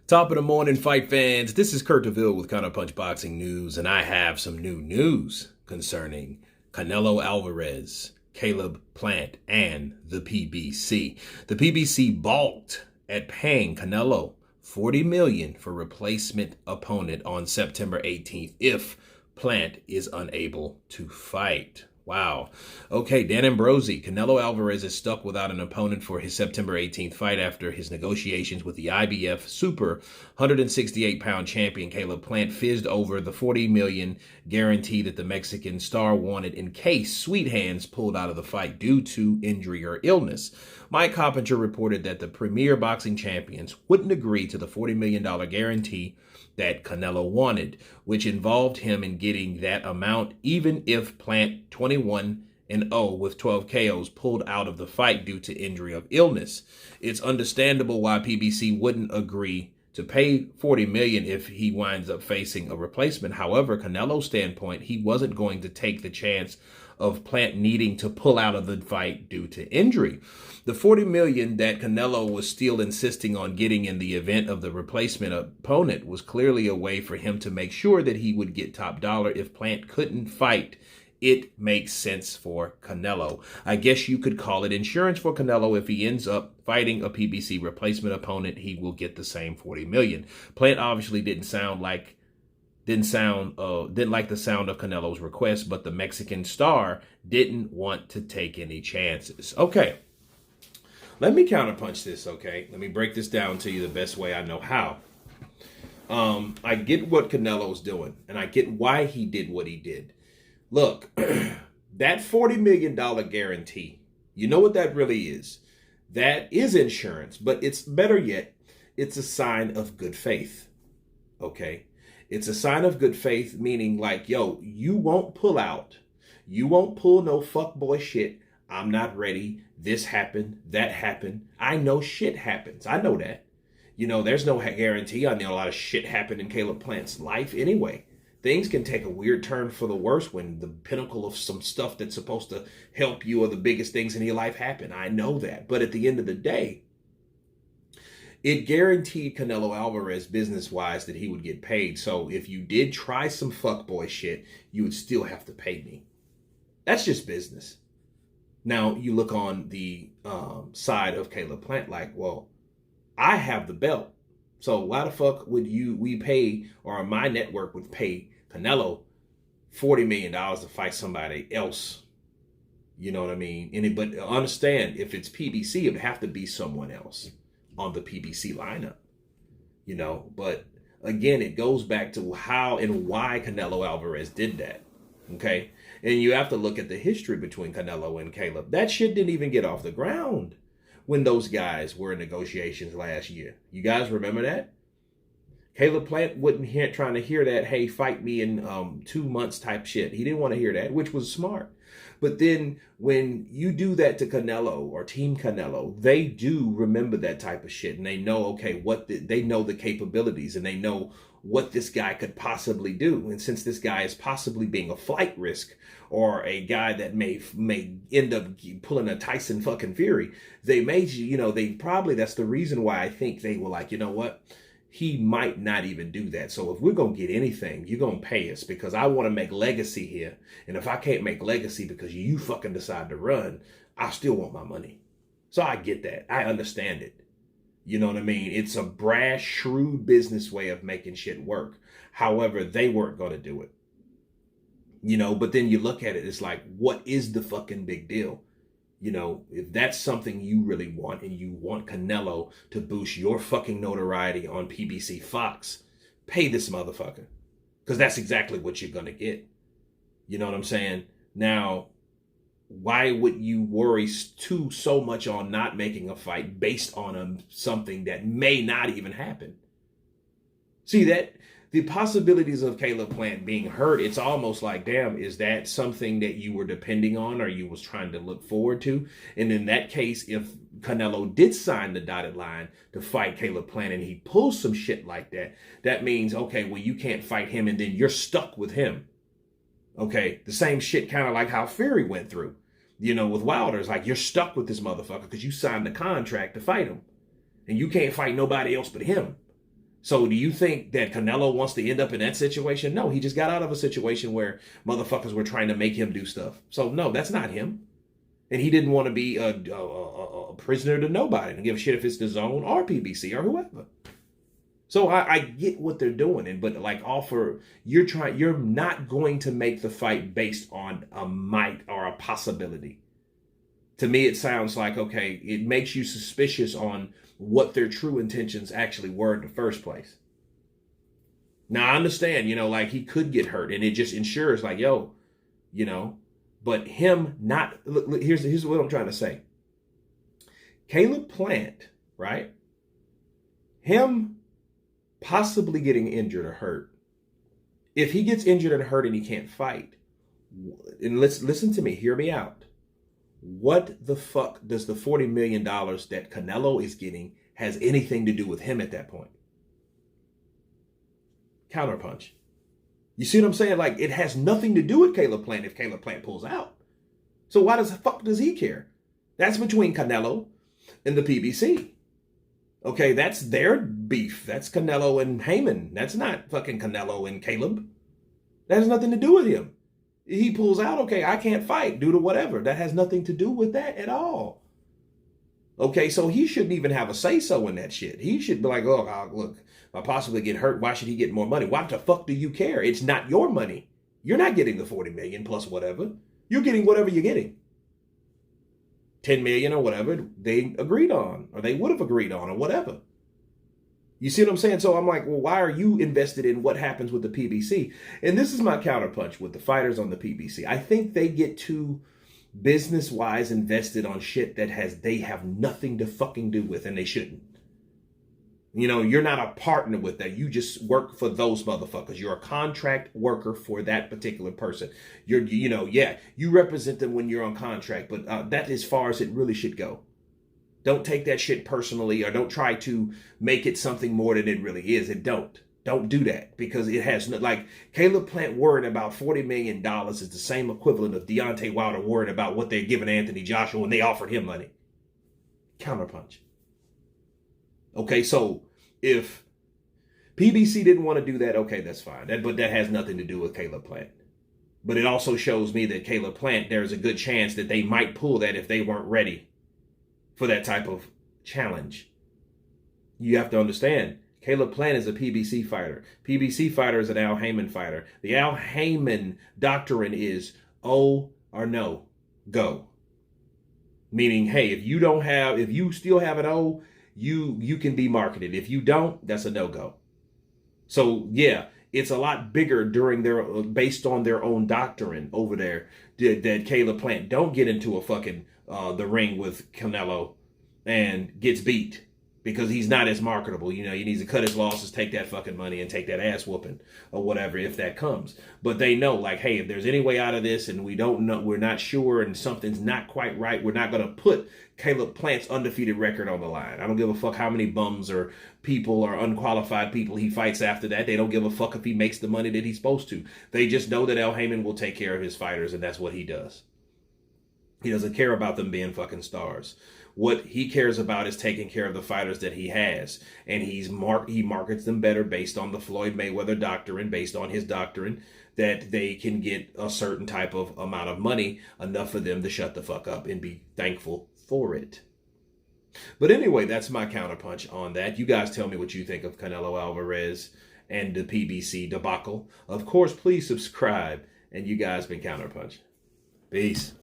Top of the morning, fight fans. This is Kurt DeVille with Counterpunch Boxing News, and I have some new news concerning Canelo Alvarez, Caleb Plant, and the PBC. The PBC balked at paying Canelo $40 million for replacement opponent on September 18th if Plant is unable to fight. Wow. Okay, Dan Ambrosi. Canelo Alvarez is stuck without an opponent for his September 18th fight after his negotiations with the IBF Super 168-pound champion Caleb Plant fizzed over the $40 million guarantee that the Mexican star wanted in case Sweet Hands pulled out of the fight due to injury or illness. Mike Coppinger reported that the premier boxing champions wouldn't agree to the $40 million guarantee that Canelo wanted, which involved him in getting that amount even if Plant 21-0 with 12 KOs pulled out of the fight due to injury or illness. It's understandable why PBC wouldn't agree to pay $40 million if he winds up facing a replacement. However, Canelo's standpoint, he wasn't going to take the chance of Plant needing to pull out of the fight due to injury. The $40 million that Canelo was still insisting on getting in the event of the replacement opponent was clearly a way for him to make sure that he would get top dollar if Plant couldn't fight. It makes sense for Canelo. I guess you could call it insurance for Canelo. If he ends up fighting a PBC replacement opponent, he will get the same $40 million. Plant obviously didn't like the sound of Canelo's request, but the Mexican star didn't want to take any chances. Okay, let me counterpunch this, okay? Let me break this down to you the best way I know how. I get what Canelo's doing, and I get why he did what he did. Look, that $40 million guarantee, you know what that really is? That is insurance, but it's better yet, it's a sign of good faith, okay? It's a sign of good faith, meaning like, yo, you won't pull out. You won't pull no fuckboy shit. I'm not ready. This happened. That happened. I know shit happens. I know that. You know, there's no guarantee. I know a lot of shit happened in Caleb Plant's life anyway. Things can take a weird turn for the worse when the pinnacle of some stuff that's supposed to help you or the biggest things in your life happen. I know that. But at the end of the day, it guaranteed Canelo Alvarez business-wise that he would get paid. So if you did try some fuckboy shit, you would still have to pay me. That's just business. Now, you look on the side of Caleb Plant like, well, I have the belt. So why the fuck would we pay, or my network would pay Canelo $40 million to fight somebody else? You know what I mean? But understand, if it's PBC, it would have to be someone else on the PBC lineup, you know. But again, it goes back to how and why Canelo Alvarez did that, okay? And you have to look at the history between Canelo and Caleb. That shit didn't even get off the ground when those guys were in negotiations last year. You guys remember that? Caleb Plant wasn't trying to hear that, hey, fight me in 2 months type shit. He didn't want to hear that, which was smart. But then when you do that to Canelo or Team Canelo, they do remember that type of shit. And they know, okay, they know the capabilities, and they know what this guy could possibly do. And since this guy is possibly being a flight risk or a guy that may end up pulling a Tyson fucking Fury, they made that's the reason why I think they were like, you know what? He might not even do that. So if we're going to get anything, you're going to pay us, because I want to make legacy here. And if I can't make legacy because you fucking decide to run, I still want my money. So I get that. I understand it. You know what I mean? It's a brash, shrewd business way of making shit work. However, they weren't going to do it. You know, but then you look at it, it's like, what is the fucking big deal? You know, if that's something you really want, and you want Canelo to boost your fucking notoriety on PBC Fox, pay this motherfucker. Because that's exactly what you're going to get. You know what I'm saying? Now, why would you worry so much on not making a fight based on something that may not even happen? See, that the possibilities of Caleb Plant being hurt, it's almost like, damn, is that something that you were depending on or you was trying to look forward to? And in that case, if Canelo did sign the dotted line to fight Caleb Plant and he pulls some shit like that, that means, okay, well, you can't fight him and then you're stuck with him. Okay, the same shit kind of like how Fury went through, you know, with Wilder. It's like, you're stuck with this motherfucker because you signed the contract to fight him. And you can't fight nobody else but him. So do you think that Canelo wants to end up in that situation? No, he just got out of a situation where motherfuckers were trying to make him do stuff. So no, that's not him. And he didn't want to be a prisoner to nobody and give a shit if it's the Zone or PBC or whoever. So I get what they're doing, but like you're not going to make the fight based on a might or a possibility. To me, it sounds like, okay, it makes you suspicious on what their true intentions actually were in the first place. Now, I understand, like he could get hurt and it just ensures like, yo, but him not, look, here's what I'm trying to say. Caleb Plant, right? Him possibly getting injured or hurt. If he gets injured and hurt and he can't fight, and listen to me, hear me out. What the fuck does the $40 million that Canelo is getting has anything to do with him at that point? Counterpunch. You see what I'm saying? Like, it has nothing to do with Caleb Plant if Caleb Plant pulls out. So why the fuck does he care? That's between Canelo and the PBC. Okay, that's their beef. That's Canelo and Heyman. That's not fucking Canelo and Caleb. That has nothing to do with him. He pulls out, okay, I can't fight due to whatever. That has nothing to do with that at all. Okay, so he shouldn't even have a say-so in that shit. He should be like, oh, look, if I possibly get hurt, why should he get more money? Why the fuck do you care? It's not your money. You're not getting the 40 million plus whatever. You're getting whatever you're getting. 10 million or whatever they agreed on, or they would have agreed on, or whatever. You see what I'm saying? So I'm like, well, why are you invested in what happens with the PBC? And this is my counterpunch with the fighters on the PBC. I think they get too business-wise invested on shit that they have nothing to fucking do with, and they shouldn't. You're not a partner with that. You just work for those motherfuckers. You're a contract worker for that particular person. You represent them when you're on contract, but that as far as it really should go. Don't take that shit personally, or don't try to make it something more than it really is. Don't do that, because it has no, like Caleb Plant worrying about $40 million is the same equivalent of Deontay Wilder worrying about what they're giving Anthony Joshua when they offered him money. Counterpunch. Okay, so if PBC didn't want to do that, okay, that's fine. But that has nothing to do with Caleb Plant. But it also shows me that Caleb Plant, there's a good chance that they might pull that if they weren't ready for that type of challenge. You have to understand, Caleb Plant is a PBC fighter. PBC fighter is an Al Heyman fighter. The Al Heyman doctrine is O or no, go. Meaning, hey, if you still have an O, you can be marketed. If you don't, that's a no-go. So yeah, it's a lot bigger based on their own doctrine over there that Caleb Plant don't get into a fucking the ring with Canelo and gets beat because he's not as marketable. He needs to cut his losses, take that fucking money, and take that ass whooping or whatever if that comes. But they know, like, hey, if there's any way out of this and we don't know, we're not sure, and something's not quite right, we're not going to put Caleb Plant's undefeated record on the line. I don't give a fuck how many bums or people or unqualified people he fights after that. They don't give a fuck if he makes the money that he's supposed to. They just know that Al Heyman will take care of his fighters, and that's what he does. He doesn't care about them being fucking stars. What he cares about is taking care of the fighters that he has. And he markets them better based on the Floyd Mayweather doctrine, based on his doctrine, that they can get a certain type of amount of money, enough for them to shut the fuck up and be thankful for it. But anyway, that's my counterpunch on that. You guys tell me what you think of Canelo Alvarez and the PBC debacle. Of course, please subscribe. And you guys been Counterpunch. Peace.